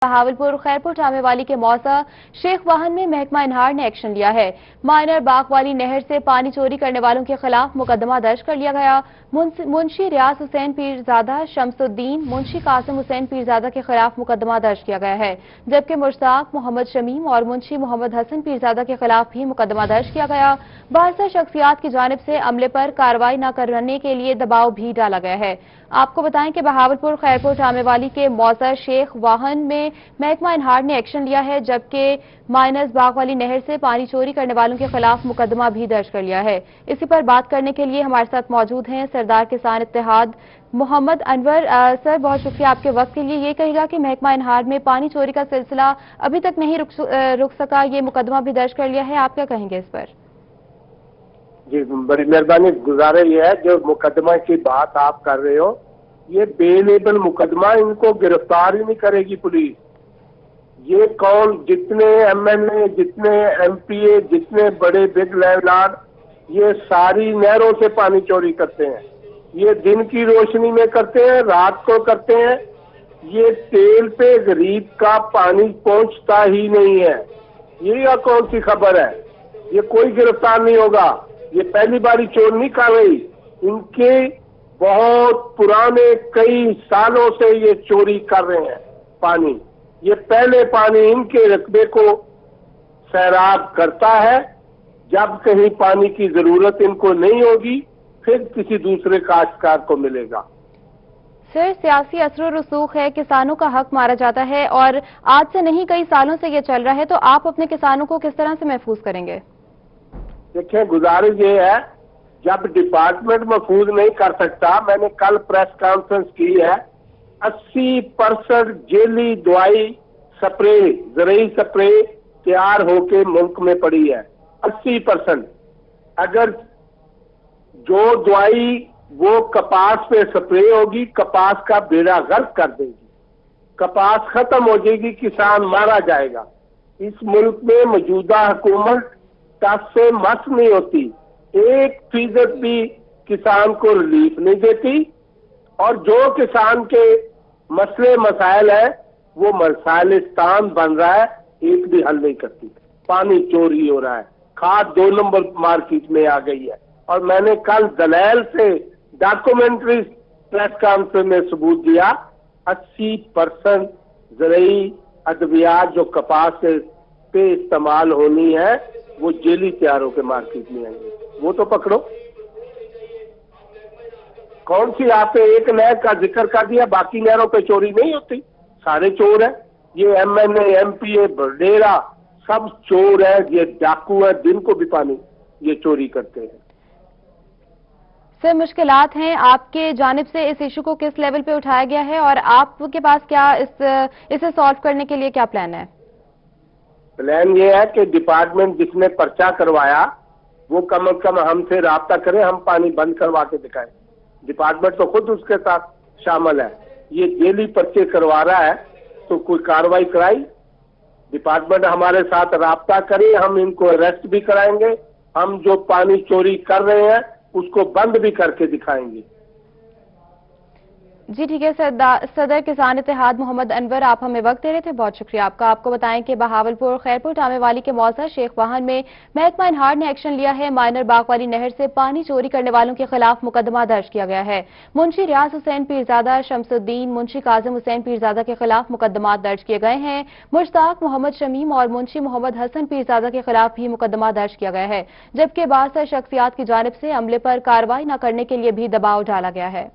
बहावलपुर खैरपुर ठामे वाली के मौसा शेख वाहन में महकमा इनहार ने एक्शन लिया है। माइनर बाग वाली नहर से पानी चोरी करने वालों के खिलाफ मुकदमा दर्ज कर लिया गया। मुंशी रियाज हुसैन पीरजादा, शमसुद्दीन, मुंशी कासिम हुसैन पीरजादा के खिलाफ मुकदमा दर्ज किया गया है, जबकि मुश्ताक मोहम्मद शमीम और मुंशी मोहम्मद हसन पीरजादा के खिलाफ भी मुकदमा दर्ज किया गया। बारसा शख्सियात की जानिब से अमले पर कार्रवाई न करने के लिए दबाव भी डाला गया है। आपको बताएं कि बहावलपुर खैरपुर ठामे वाली के मौसा शेख वाहन में महकमा इनहार ने एक्शन लिया है, जबकि माइनस बाग वाली नहर से पानी चोरी करने वालों के खिलाफ मुकदमा भी दर्ज कर लिया है। इसी पर बात करने के लिए हमारे साथ मौजूद हैं सरदार किसान इत्तेहाद मोहम्मद अनवर। सर, बहुत शुक्रिया आपके वक्त के लिए। ये कहेगा कि महकमा इनहार में पानी चोरी का सिलसिला अभी तक नहीं रुक सका, ये मुकदमा भी दर्ज कर लिया है, आप क्या कहेंगे इस पर? जी, बड़ी मेहरबानी। गुजारिश ये है, जो मुकदमा की बात आप कर रहे हो, ये बेलेबल मुकदमा, इनको गिरफ्तार ही नहीं करेगी पुलिस। ये कौन, जितने एमएलए, जितने एमपीए, जितने बड़े बिग लैंडलॉर्ड, ये सारी नहरों से पानी चोरी करते हैं। ये दिन की रोशनी में करते हैं, रात को करते हैं। ये तेल पे गरीब का पानी पहुंचता ही नहीं है। ये कौन सी खबर है? ये कोई गिरफ्तार नहीं होगा। ये पहली बारी चोर नहीं कर रही, इनके बहुत पुराने कई सालों से ये चोरी कर रहे हैं पानी। ये पहले पानी इनके रकबे को सैराब करता है। जब कहीं पानी की जरूरत इनको नहीं होगी, फिर किसी दूसरे काश्तकार को मिलेगा। सर, सियासी असर रसूख है, किसानों का हक मारा जाता है और आज से नहीं कई सालों से ये चल रहा है, तो आप अपने किसानों को किस तरह से महफूज करेंगे? देखिए, गुजारिश ये है, जब डिपार्टमेंट महफूज नहीं कर सकता, मैंने कल प्रेस कॉन्फ्रेंस की है, 80% जेली दवाई स्प्रे, ज़रूरी स्प्रे तैयार होके मुल्क में पड़ी है। 80%। अगर जो दवाई वो कपास पे स्प्रे होगी, कपास का बेड़ा गर्क कर देगी, कपास खत्म हो जाएगी, किसान मारा जाएगा। इस मुल्क में मौजूदा हुकूमत टस से मस नहीं होती, 1% भी किसान को रिलीफ नहीं देती, और जो किसान के मसले मसाइल है वो मसाइलिस्तान बन रहा है, एक भी हल नहीं करती। पानी चोरी हो रहा है, खाद 2 नंबर मार्केट में आ गई है, और मैंने कल दलाल से डॉक्यूमेंट्री प्रेस कॉन्फ्रेंस में सबूत दिया, 80% ज़रूरी अद्वियात जो कपास पे इस्तेमाल होनी है वो जेली तैयार होकर मार्केट में आएंगे। वो तो पकड़ो। कौन सी आपने एक नहर का जिक्र कर दिया, बाकी नहरों पे चोरी नहीं होती? सारे चोर हैं। ये एमएनए, एमपीए, बडेरा सब चोर है, ये डाकू है, दिन को भी पानी ये चोरी करते हैं। सर, मुश्किलात हैं, आपके जानिब से इस इशू को किस लेवल पे उठाया गया है और आपके पास क्या इसे सॉल्व करने के लिए क्या प्लान है? प्लान ये है कि डिपार्टमेंट जिसने पर्चा करवाया वो कम से कम हमसे राब्ता करें, हम पानी बंद करवा के दिखाएं। डिपार्टमेंट तो खुद उसके साथ शामिल है। ये जेली पर्चे करवा रहा है तो कोई कार्रवाई कराई, डिपार्टमेंट हमारे साथ राब्ता करे, हम इनको अरेस्ट भी कराएंगे। हम जो पानी चोरी कर रहे हैं उसको बंद भी करके दिखाएंगे। जी ठीक है। सदर किसान इत्तेहाद मोहम्मद अनवर, आप हमें वक्त दे रहे थे, बहुत शुक्रिया आपका। आपको बताएं कि बहावलपुर खैरपुर ठामे वाली के मौसा शेख वाहन में महकमा इनहार ने एक्शन लिया है। माइनर बाग वाली नहर से पानी चोरी करने वालों के खिलाफ मुकदमा दर्ज किया गया है। मुंशी रियाज हुसैन पीरजादा, शमसुद्दीन, मुंशी कासिम हुसैन पीरजादा के खिलाफ मुकदमा दर्ज किए गए हैं। मुश्ताक मोहम्मद शमीम और मुंशी मोहम्मद हसन पीरजादा के खिलाफ भी मुकदमा दर्ज किया गया है, जबकि बारसा शख्सियात की जानिब से अमले पर कार्रवाई न करने के लिए भी दबाव डाला गया है।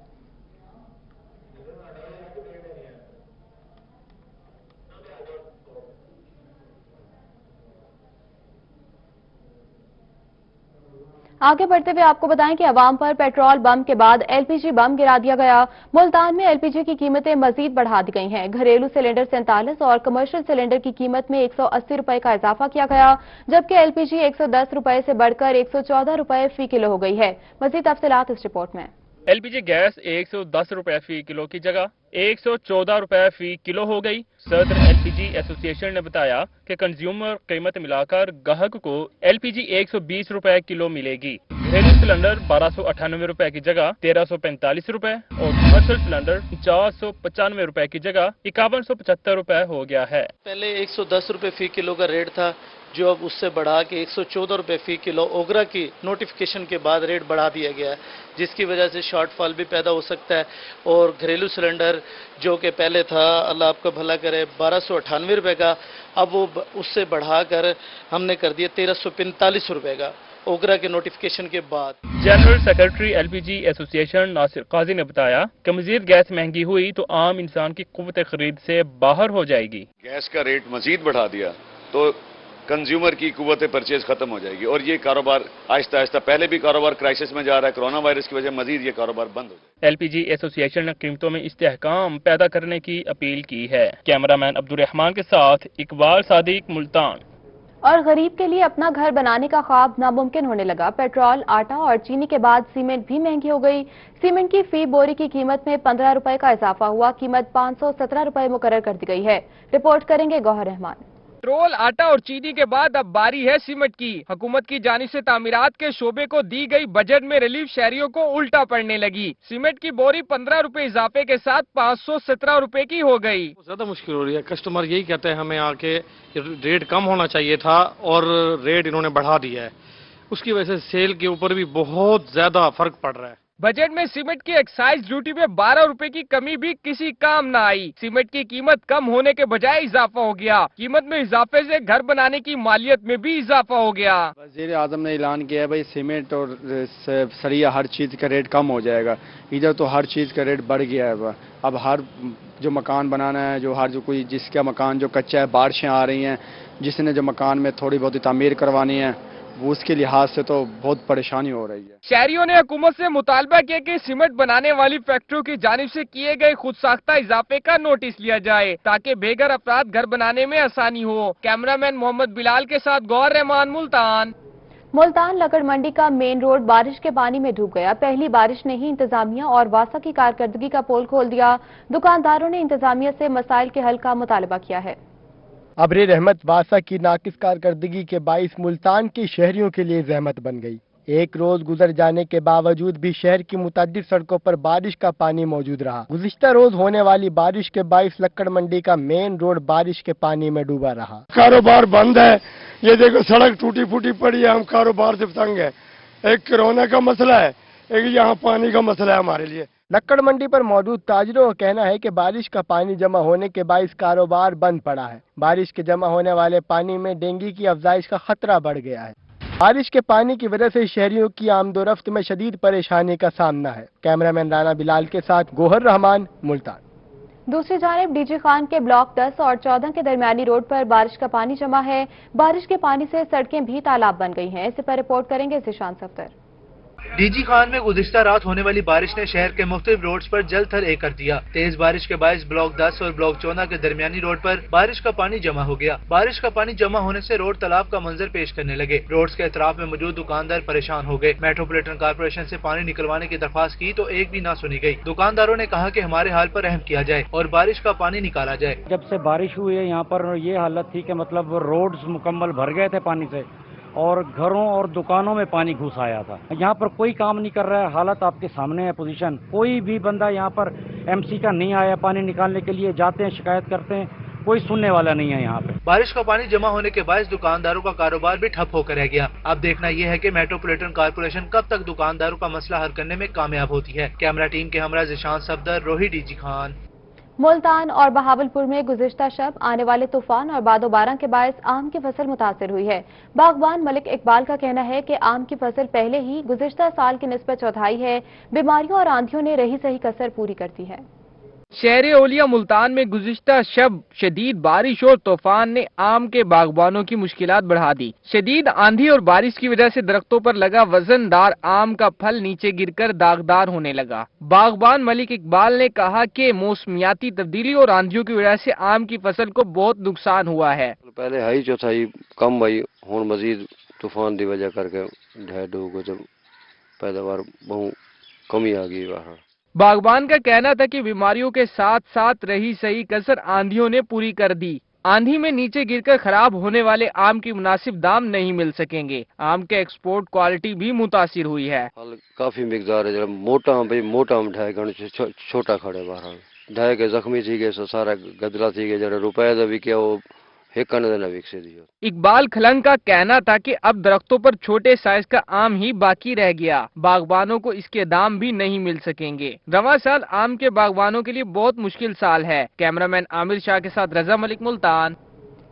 आगे बढ़ते हुए आपको बताएं कि अवाम पर पेट्रोल बम के बाद एलपीजी बम गिरा दिया गया। मुल्तान में एलपीजी की कीमतें मजीद बढ़ा दी गई हैं। घरेलू सिलेंडर 47 और कमर्शियल सिलेंडर की कीमत में 180 रुपए का इजाफा किया गया, जबकि एलपीजी 110 रुपए से बढ़कर 114 रुपए फी किलो हो गई है। मजीद तफसीलात इस रिपोर्ट में। एलपीजी गैस 110 रुपए फी किलो की जगह 114 रुपए फी किलो हो गई। सदर LPG एसोसिएशन ने बताया कि कंज्यूमर कीमत मिलाकर ग्राहक को LPG 120 रुपए किलो मिलेगी। घरेलू सिलेंडर 1298 रुपए की जगह 1345 रुपए और कमर्शियल सिलेंडर 495 रुपए की जगह 5175 रुपए हो गया है। पहले 110 रुपए फी किलो का रेट था, जो अब उससे बढ़ा के 114 रुपए फी किलो ओगरा की नोटिफिकेशन के बाद रेट बढ़ा दिया गया है, जिसकी वजह से शॉर्टफॉल भी पैदा हो सकता है। और घरेलू सिलेंडर जो कि पहले था, अल्लाह आपका भला करे, 1298 रुपए का, अब वो उससे बढ़ाकर हमने कर दिया 1345 रुपए का ओगरा के नोटिफिकेशन के बाद। General secretary LPG association Nasir Kazi ने बताया कि मजीद गैस महंगी हुई तो आम इंसान की कुव्वत खरीद से बाहर हो जाएगी। गैस का रेट मजीद बढ़ा दिया तो कंज्यूमर की कुव्वत परचेज खत्म हो जाएगी और ये कारोबार आहिस्ता आहिस्ता, पहले भी कारोबार क्राइसिस में जा रहा है, कोरोना वायरस की वजह मजीद ये कारोबार बंद हो जाएगा। LPG एसोसिएशन ने कीमतों में इस्तेहकाम पैदा करने की अपील की है। कैमरामैन अब्दुल रहमान के साथ इकबाल सादिक, मुल्तान। और गरीब के लिए अपना घर बनाने का ख्वाब नामुमकिन होने लगा। पेट्रोल, आटा और चीनी के बाद सीमेंट भी महंगी हो गई। सीमेंट की फी बोरी की कीमत में 15 रुपए का इजाफा हुआ। कीमत 517 रुपए मुकर्रर कर दी गई है। रिपोर्ट करेंगे गौहर रहमान। पेट्रोल, आटा और चीनी के बाद अब बारी है सीमेंट की। हुकूमत की जानिब से तामीरात के शोबे को दी गई बजट में रिलीफ शहरियों को उल्टा पड़ने लगी। सीमेंट की बोरी 15 रुपए इजाफे के साथ 517 रुपए की हो गई। ज्यादा मुश्किल हो रही है। कस्टमर यही कहते हैं हमें आके रेट कम होना चाहिए था और रेट इन्होंने बढ़ा दिया है। उसकी वजह से सेल के ऊपर भी बहुत ज्यादा फर्क पड़ रहा है। बजट में सीमेंट की एक्साइज ड्यूटी में 12 रुपए की कमी भी किसी काम न आई। सीमेंट की कीमत कम होने के बजाय इजाफा हो गया। कीमत में इजाफे से घर बनाने की मालियत में भी इजाफा हो गया। वज़ीर आज़म ने ऐलान किया है भाई सीमेंट और सरिया हर चीज़ का रेट कम हो जाएगा। इधर तो हर चीज़ का रेट बढ़ गया है। अब हर जो मकान बनाना है, जो कोई जिसका मकान जो कच्चा है, बारिशें आ रही हैं, जिसने जो मकान में थोड़ी बहुत तामीर करवानी है, वो उसके लिहाज से तो बहुत परेशानी हो रही है। शहरियों ने हुकूमत से मुतालबा किया कि सीमेंट बनाने वाली फैक्ट्रियों की जानिब से किए गए खुद साख्ता इजाफे का नोटिस लिया जाए ताकि बेघर अफराद घर बनाने में आसानी हो। कैमरामैन मोहम्मद बिलाल के साथ गौहर रहमान, मुल्तान। मुल्तान लकड़ मंडी का मेन रोड बारिश के पानी में डूब गया। पहली बारिश ने ही इंतजामिया और वासा की कारकर्दगी का पोल खोल दिया। दुकानदारों ने इंतजामिया से मसाइल के हल का मुतालबा किया है। अब्र रहमत वासा की नाकिस कारकर्दगी के बाइस मुल्तान के शहरियों के लिए जहमत बन गई। एक रोज गुजर जाने के बावजूद भी शहर की मुतअद्दिद सड़कों पर बारिश का पानी मौजूद रहा। गुज़िश्ता रोज होने वाली बारिश के बाइस लक्कड़ मंडी का मेन रोड बारिश के पानी में डूबा रहा। कारोबार बंद है। ये देखो सड़क टूटी फूटी पड़ी है। हम कारोबार से तंग है। एक कोरोना का मसला है, एक यहाँ पानी का मसला है हमारे लिए। लक्कड़ मंडी पर मौजूद ताजिरों का कहना है कि बारिश का पानी जमा होने के बाइस कारोबार बंद पड़ा है। बारिश के जमा होने वाले पानी में डेंगू की अफजाइश का खतरा बढ़ गया है। बारिश के पानी की वजह से शहरियों की आमदोरफ्त में शदीद परेशानी का सामना है। कैमरामैन राना बिलाल के साथ गौहर रहमान, मुल्तान। दूसरी जानिब डीजी खान के ब्लॉक 10 और 14 के दरमियानी रोड पर बारिश का पानी जमा है। बारिश के पानी से सड़कें भी तालाब बन गई हैं। इस पर रिपोर्ट करेंगे जिशान सफ्तर। डीजी खान में गुज़िश्ता रात होने वाली बारिश ने शहर के मुख्तलिफ रोड्स पर जल थल एक कर दिया। तेज बारिश के बायस ब्लॉक 10 और ब्लॉक 14 के दरमियानी रोड पर बारिश का पानी जमा हो गया। बारिश का पानी जमा होने से रोड तालाब का मंजर पेश करने लगे। रोड्स के अतराफ में मौजूद दुकानदार परेशान हो गए। मेट्रोपॉलिटन कॉर्पोरेशन से पानी निकलवाने की दरख्वास्त की तो एक भी ना सुनी गई। दुकानदारों ने कहा कि हमारे हाल पर रहम किया जाए और बारिश का पानी निकाला जाए। जब से बारिश हुई है यहाँ पर ये हालत थी कि मतलब रोड्स मुकम्मल भर गए थे पानी से और घरों और दुकानों में पानी घुस आया था। यहाँ पर कोई काम नहीं कर रहा है। हालत आपके सामने है। पोजीशन कोई भी बंदा यहाँ पर MC का नहीं आया पानी निकालने के लिए। जाते हैं, शिकायत करते हैं, कोई सुनने वाला नहीं है यहाँ पे। बारिश का पानी जमा होने के बाद दुकानदारों का कारोबार भी ठप होकर रह गया। अब देखना यह है कि मेट्रोपॉलिटन कॉर्पोरेशन कब तक दुकानदारों का मसला हल करने में कामयाब होती है। कैमरा टीम के हमरा जिशान सफदर, रोही, डीजी खान। मुल्तान और बहावलपुर में गुज़िश्ता शब आने वाले तूफान और बादोबारा के बायस आम की फसल मुतासिर हुई है। बागबान मलिक इकबाल का कहना है कि आम की फसल पहले ही गुज़िश्ता साल की निस्बत चौथाई है। बीमारियों और आंधियों ने रही सही कसर पूरी करती है। शहर ओलिया मुल्तान में गुज़िश्ता शब शदीद बारिश और तूफान ने आम के बागबानों की मुश्किलात बढ़ा दी। शदीद आंधी और बारिश की वजह से दरख्तों पर लगा वजनदार आम का फल नीचे गिरकर दागदार होने लगा। बागबान मलिक इकबाल ने कहा कि मौसमियाती तब्दीली और आंधियों की वजह से आम की फसल को बहुत नुकसान हुआ है। पहले हाई चौथाई कम भाई हुण मजीद तूफान की वजह करके ढह डूब जब पैदावार बहुत कमी आ गई। बागबान का कहना था कि बीमारियों के साथ साथ रही सही कसर आंधियों ने पूरी कर दी। आंधी में नीचे गिरकर खराब होने वाले आम की मुनासिब दाम नहीं मिल सकेंगे। आम के एक्सपोर्ट क्वालिटी भी मुतासिर हुई है। काफी मिकदार है, मोटा आम ढाई घंटे छोटा खड़े बाहर ढाई के जख्मी थी गए, सारा गदला थी गए, जरा रुपए का भी क्या वो इकबाल खलंग का कहना था कि अब दरख्तों पर छोटे साइज का आम ही बाकी रह गया। बागबानों को इसके दाम भी नहीं मिल सकेंगे। रवां साल आम के बागबानों के लिए बहुत मुश्किल साल है। कैमरामैन आमिर शाह के साथ रजा मलिक, मुल्तान।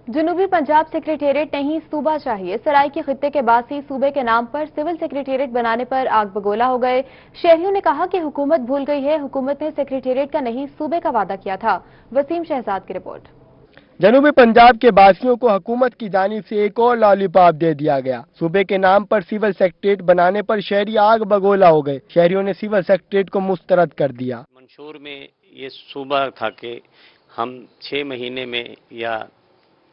जनूबी पंजाब सेक्रेटेरिएट नहीं सूबा चाहिए। सराय के खित्ते के बासी सूबे के नाम पर सिविल सेक्रेटेरिएट बनाने पर आग बगोला हो गए। शहरियों ने कहा कि हुकूमत भूल गई है, हुकूमत ने सेक्रेटेरिएट का नहीं सूबे का वादा किया था। वसीम शहजाद की रिपोर्ट। जनूबी पंजाब के बासियों को हुकूमत की जानिब से एक और लॉलीपॉप दे दिया गया। सूबे के नाम पर सिविल सेक्रेटेरिएट बनाने पर शहरी आग बगोला हो गए। शहरियों ने सिविल सेक्रेटेरिएट को मुस्तरद कर दिया। मंशूर में ये सूबा था कि हम 6 महीने में या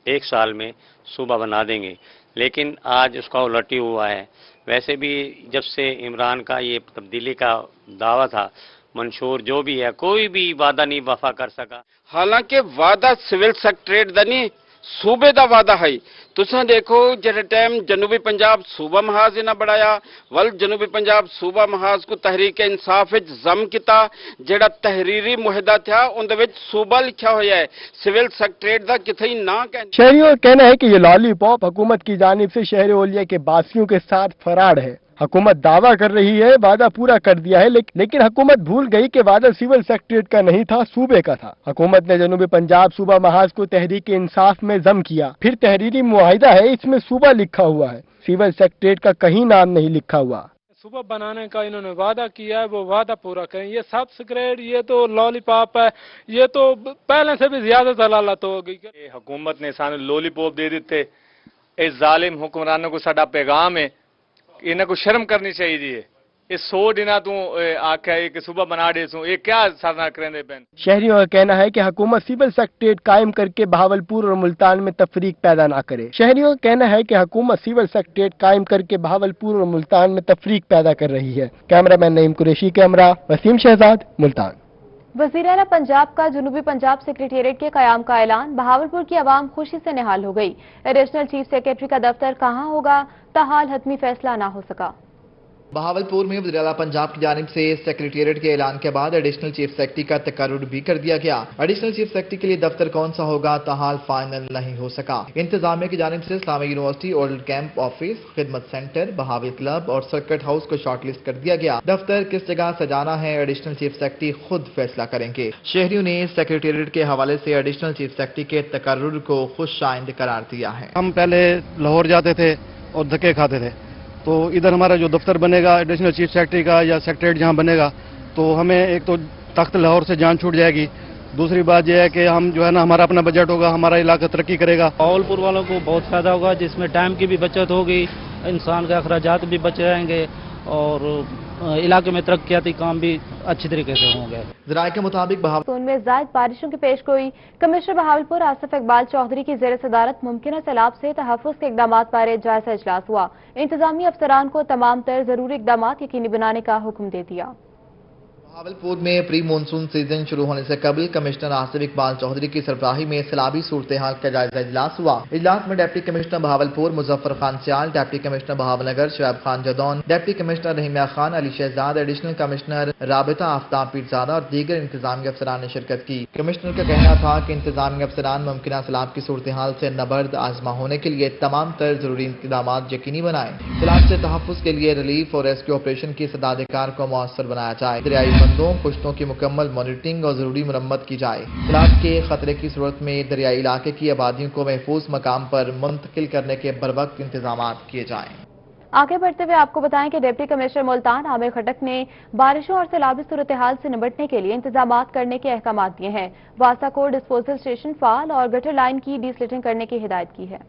1 साल में सूबा बना देंगे, लेकिन आज उसका उलटी हुआ है। वैसे भी जब से इमरान का ये तब्दीली का दावा था, मंशूर जो भी है कोई भी वादा नहीं वफा कर सका। हालांकि वादा सिविल सेक्रेटेरिएट दा नहीं सूबे दा वादा है। तुसां देखो जेड़े टाइम जनूबी पंजाब सूबा महाज इन्हां बढ़ाया, वल जनूबी पंजाब सूबा महाज को तहरीक इंसाफ विच जम किता, जेड़ा तहरीरी मुहिदा था उनदे विच सूबा लिखा होया है, सिविल सेक्रेटेरिएट दा किथे ना कहना। शहरियों का कहना है कि ये लॉलीपॉप हुकूमत की जानिब से शहर ओलिया के बासियों के साथ फराड है। हुकूमत दावा कर रही है वादा पूरा कर दिया है, लेकिन हुकूमत भूल गई कि वादा सिविल सेक्रेटेरिएट का नहीं था, सूबे का था। हुकूमत ने जनूबी पंजाब सूबा महाज को तहरीक इंसाफ में जम किया। फिर तहरीरी मुआहिदा है, इसमें सूबा लिखा हुआ है, सिविल सेक्रेटेरिएट का कहीं नाम नहीं लिखा हुआ। सूबा बनाने का इन्होंने वादा किया है, वो वादा पूरा करें। ये सब सिगरेट, ये तो लॉलीपॉप है, ये तो पहले से भी ज्यादा जलालत हो गई। हुकूमत ने सानू लॉलीपॉप दे दिते। इस जालिम हुक्मरानों को साडा पैगाम है, इन्हें को शर्म करनी चाहिए। इस 100 दिना तू आख्या कि सुबह बना दे सू, ये क्या साधना करेंगे पेन। शहरियों का कहना है कि हुकूमत सिविल सेक्रेटेरिएट कायम करके बहावलपुर और मुल्तान में तफरीक पैदा ना करे। शहरियों का कहना है कि हुकूमत सिविल सेक्रेटेरिएट कायम करके बहावलपुर और मुल्तान में तफरीक पैदा कर रही है। Cameraman Naeem Qureshi, camera Waseem Shahzad, Multan. वज़ीर आला पंजाब का जनूबी पंजाब सेक्रेटेरिएट के क़याम का ऐलान। बहावलपुर की आवाम खुशी से निहाल हो गई। एडिशनल चीफ सेक्रेटरी का दफ्तर कहां होगा, ताहाल हतमी फैसला ना हो सका। बहावलपुर में वज़ीर आला पंजाब की जानिब से सेक्रेटेरिएट के ऐलान के बाद एडिशनल चीफ सेक्रेटरी का तकर्रुर भी कर दिया गया। एडिशनल चीफ सेक्रेटरी के लिए दफ्तर कौन सा होगा, ताहाल फाइनल नहीं हो सका। इंतजामिया की जानिब से Islamic university, old camp office, खिदमत सेंटर, बहावी क्लब और सर्किट हाउस को शॉर्टलिस्ट कर दिया गया। दफ्तर किस जगह सजाना है, एडिशनल चीफ सेक्रेटरी खुद फैसला करेंगे। शहरियों ने सेक्रेटेरिएट के हवाले से एडिशनल चीफ सेक्रेटरी के तकर्रुर को खुश आइंद करार दिया है। हम पहले लाहौर जाते थे और धक्के खाते थे, तो इधर हमारा जो दफ्तर बनेगा एडिशनल चीफ सेक्रेटरी का या सेक्रेटेरिएट जहां बनेगा, तो हमें एक तो तख्त लाहौर से जान छूट जाएगी। दूसरी बात यह है कि हम जो है ना, हमारा अपना बजट होगा, हमारा इलाका तरक्की करेगा। बहावलपुर वालों को बहुत फायदा होगा, जिसमें टाइम की भी बचत होगी, इंसान के अखराजात भी बच जाएंगे और इलाके में तरक्याती काम भी अच्छी तरीके से होंगे। ज़राए के मुताबिक सोन में ज़ायद बारिशों की पेशगोई। कमिश्नर बहावलपुर आसिफ इकबाल चौधरी की ज़ेर सदारत मुमकिन सैलाब से तहफ़्फ़ुज़ के इक़दामात बारे जायजा इजलास हुआ। इंतजामी अफसरान को तमाम तर ज़रूरी इक़दामात यकीनी बनाने का हुक्म दे दिया। बहावलपुर में प्री मानसून सीजन शुरू होने से कबल कमिश्नर आसिफ इकबाल चौधरी की सरबराही में सैलाबी सूरत हाल का जायजा इजलास हुआ। इजलास में deputy commissioner Bahawalpur Muzaffar Khan Sial, deputy commissioner Bahawalnagar Shoaib Khan Jadoon, deputy commissioner Rahimia Khan, Ali Shahzad, additional commissioner राबिता आफ्ताब पीरजादा और दीगर इंतजामी अफसरान ने शिरकत की। कमिश्नर का कहना था कि इंतजामी अफसरान मुमकिन सैलाब की सूरत हाल से नबर्द आजमा होने के लिए तमाम तर जरूरी इंतजाम यकीनी बनाए। सैलाब से तहफ़्फ़ुज़ के लिए रिलीफ और रेस्क्यू ऑपरेशन की सदाधिकार को मौसर बनाया जाए। दरियाई बंदों, पुश्तों की मुकम्मल मॉनिटरिंग और जरूरी मरम्मत की जाए। सैलाब के खतरे की सूरत में दरियाई इलाके की आबादियों को महफूज मकाम पर मुंतकिल करने के बरवक्त इंतजाम किए जाएं। आगे बढ़ते हुए आपको बताएं कि डिप्टी कमिश्नर मुल्तान आमिर खटक ने बारिशों और सैलाबी सूरत हाल से निपटने के लिए इंतजाम करने के अहकाम दिए हैं। वासा को डिस्पोजल स्टेशन फाल और गटर लाइन की डीस्लिटिंग करने की हिदायत की है।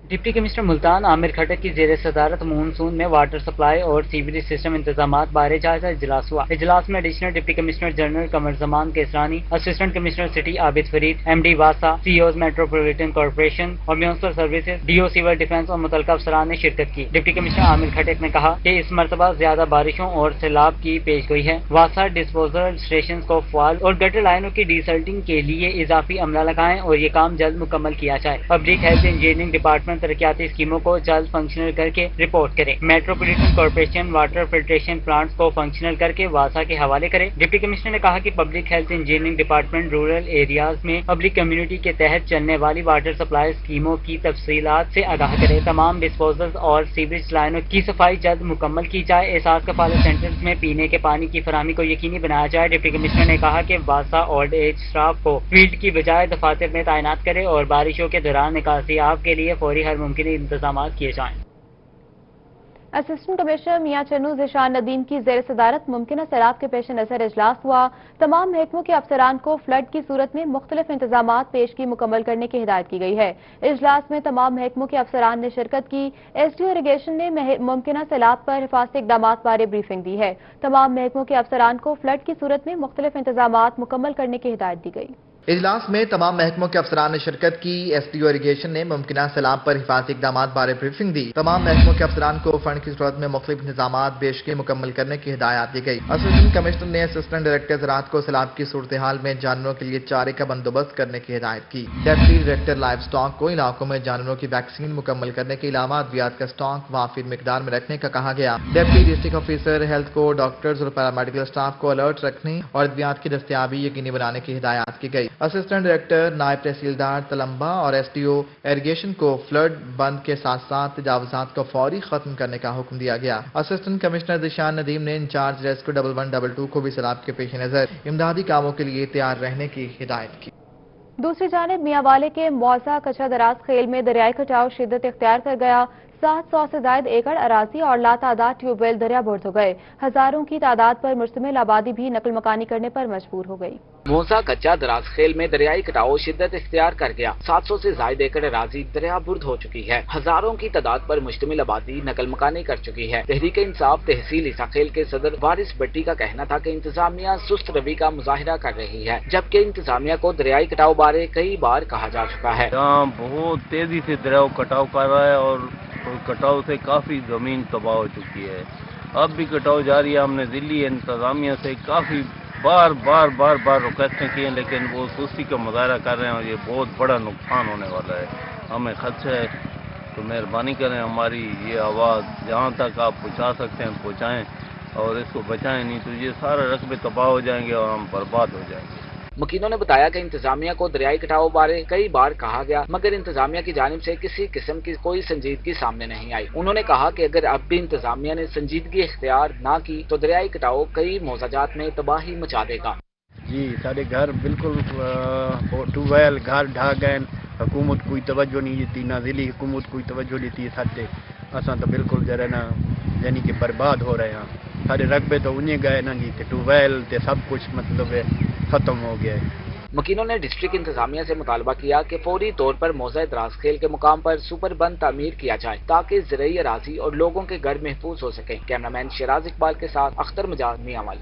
डिप्टी कमिश्नर मुल्तान आमिर खटक की जेर सदारत मानसून में वाटर सप्लाई और सीवरेज सिस्टम इंतजामात बारे जायजा इजलास हुआ। इजलास में additional deputy commissioner general Qamar Zaman Kesrani, assistant commissioner city Abid Farid, MD वासा, CEOs मेट्रोपॉलिटन कॉर्पोरेशन और municipal services, DO civil defence और मुतल्लिका अफसरान ने शिरकत की। डिप्टी कमिश्नर आमिर खटक ने कहा कि इस मरतबा ज्यादा बारिशों और सैलाब की पेशगोई है। वासा डिस्पोजल स्टेशन को फॉल और गटर लाइनों की डिसल्टिंग के लिए इजाफी अमला लगाएं और ये काम जल्द मुकम्मल किया जाए। पब्लिक हेल्थ इंजीनियरिंग डिपार्टमेंट तरक्याती स्कीमों को जल्द फंक्शनल करके रिपोर्ट करे। Metropolitan corporation water filtration plants को फंक्शनल करके वासा के हवाले करे। डिप्टी कमिश्नर ने कहा कि public health engineering department rural areas में पब्लिक कम्युनिटी के तहत चलने वाली वाटर सप्लाई स्कीमों की तफसीलात से आगाह करे। तमाम डिस्पोजल्स और सीवरेज लाइनों की सफाई जल्द मुकम्मल की जाए। एहसास कफालत सेंटर्स में पीने के पानी की फराहमी को यकीनी बनाया जाए। डिप्टी कमिश्नर ने कहा कि वासा ओल्ड एज स्टाफ को फील्ड की बजाय दफातर में तैनात करे और बारिशों के दौरान निकासी आब के लिए फौरी हर मुमकिन इंतजाम किए जाएं। असिस्टेंट कमिश्नर मियां चन्नू ज़िशान नदीम की जेर सदारत मुमकिन सैलाब के पेश नजर इजलास हुआ। तमाम महकमों के अफसरान को फ्लड की सूरत में मुख्तलिफ इंतजामात पेश की मुकम्मल करने की हिदायत की गई है। इजलास में तमाम महकमों के अफसरान ने शिरकत की। SDO इरिगेशन ने मुमकिन सैलाब पर हिफाजती इकदाम बारे ब्रीफिंग दी है। तमाम महकमों के अफसरान को फ्लड की सूरत में मुख्तलिफ इंतजामात मुकम्मल करने की हिदायत दी गई। इजलास में तमाम महकमों के अफसरान ने शिरकत की। SDO इरिगेशन ने मुमकिन सैलाब पर हिफाजती इकदाम बारे ब्रीफिंग दी। तमाम महकमों के अफसरान को फंड की सूरत में मुख्तलिफ इंतजामात पेश के मुकम्मल करने की हिदायत दी गई। असिस्टेंट कमिश्नर ने असिस्टेंट डायरेक्टर ज़राअत को सैलाब की सूरत हाल में जानवरों के लिए चारे का बंदोबस्त करने की हिदायत की। डिप्टी डायरेक्टर लाइव स्टॉक को इलाकों में जानवरों की वैक्सीन मुकम्मल करने के अलावा अद्वियात का स्टॉक वाफिर मिकदार में रखने का कहा गया। डिप्टी डिस्ट्रिक्ट ऑफिसर हेल्थ को डॉक्टर्स और पैरामेडिकल स्टाफ को अलर्ट रखने और अद्वियात की दस्तयाबी यकीनी बनाने की हिदायत की गई। असिस्टेंट डायरेक्टर नायब तहसीलदार तलम्बा और SDO इरिगेशन को फ्लड बंद के साथ साथ तजावुजात को फौरी खत्म करने का हुक्म दिया गया। असिस्टेंट कमिश्नर ज़िशान नदीम ने इंचार्ज रेस्क्यू 1122 को भी सैलाब के पेश नजर इमदादी कामों के लिए तैयार रहने की हिदायत की। दूसरी जानिब मियांवाले के मौजा कच्चा दराज खेल में दरियाई कटाव शिद्दत इख्तियार कर गया। 700 से ज्यादा एकड़ अराजी और लातादाद ट्यूबवेल दरिया बुर्द हो गए। हजारों की तादाद पर मुश्तमिल आबादी भी नकल मकानी करने पर मजबूर हो गई। मौजा कच्चा दराज खेल में दरियाई कटाव शिद्दत इख्तियार कर गया। 700 से ज्यादा एकड़ अराजी दरिया बुर्द हो चुकी है। हजारों की तादाद पर मुश्तमिल आबादी नकल मकानी कर चुकी है। तहरीक इंसाफ तहसील ईसाखेल के सदर वारिस भट्टी का कहना था कि इंतजामिया सुस्त रवि का मुजाहिरा कर रही है, जबकि इंतजामिया को दरियाई कटाव बारे कई बार कहा जा चुका है। यहाँ बहुत तेजी से दरिया कटाव कर रहा है और कटाव से काफी जमीन तबाह हो चुकी है। अब भी कटाव जारी है। हमने दिल्ली इंतजामिया से काफी बार रिक्वेस्टें की हैं, लेकिन वो सुस्ती का मुजाहरा कर रहे हैं और ये बहुत बड़ा नुकसान होने वाला है। हमें खदशा है, तो मेहरबानी करें हमारी ये आवाज़ जहाँ तक आप पहुँचा सकते हैं पहुँचाएँ और इसको बचाएं, नहीं तो ये सारे रकबे तबाह हो जाएंगे और हम बर्बाद हो जाएंगे। वकीलों ने बताया कि इंतजामिया को दरियाई कटाव बारे कई बार कहा गया, मगर इंतजामिया की जानिब से किसी किस्म की कोई संजीदगी सामने नहीं आई। उन्होंने कहा कि अगर अब भी इंतजामिया ने संजीदगी इख्तियार ना की तो दरियाई कटाव कई मौजाजात में तबाही मचा देगा। जी सारे घर बिल्कुल ट्यूबवेल घर ढह गए। हुकूमत कोई तवज्जो नहीं देती, ना जिली हुकूमत कोई तवज्जो देती है। साथे असा तो बिल्कुल जरा ना यानी कि बर्बाद हो रहे हैं। सारे रकबे तो उन्हें गए ना जी, ट्यूबवेल ते सब कुछ मतलब खत्म हो गया है। वकीलों ने डिस्ट्रिक्ट इंतजामिया से मुतालबा किया कि फौरी तौर पर मौजा दराज खेल के मुकाम पर सुपर बंद तामीर किया जाए ताकि ज़राई अराजी और लोगों के घर महफूज हो सके। कैमरामैन शिराज इकबाल के साथ अख्तर मजाज मियांवाली।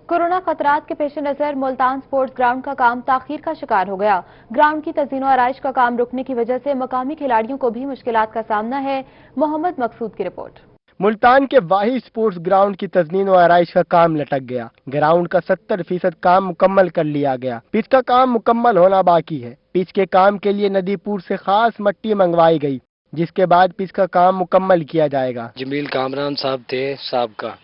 कोरोना खतरात के पेश नजर मुल्तान स्पोर्ट्स ग्राउंड का काम ताखीर का शिकार हो गया। ग्राउंड की तज़ीन आराइश का काम रुकने की वजह से मकामी खिलाड़ियों को भी मुश्किलात का सामना है। मोहम्मद मकसूद की रिपोर्ट। मुल्तान के वाही स्पोर्ट्स ग्राउंड की तज़मीन व आराइश का काम लटक गया। ग्राउंड का 70% काम मुकम्मल कर लिया गया। पिच का काम मुकम्मल होना बाकी है। पिच के काम के लिए नदीपुर से खास मट्टी मंगवाई गई, जिसके बाद पिच का काम मुकम्मल किया जाएगा। जमील कामरान साहब थे साहब का,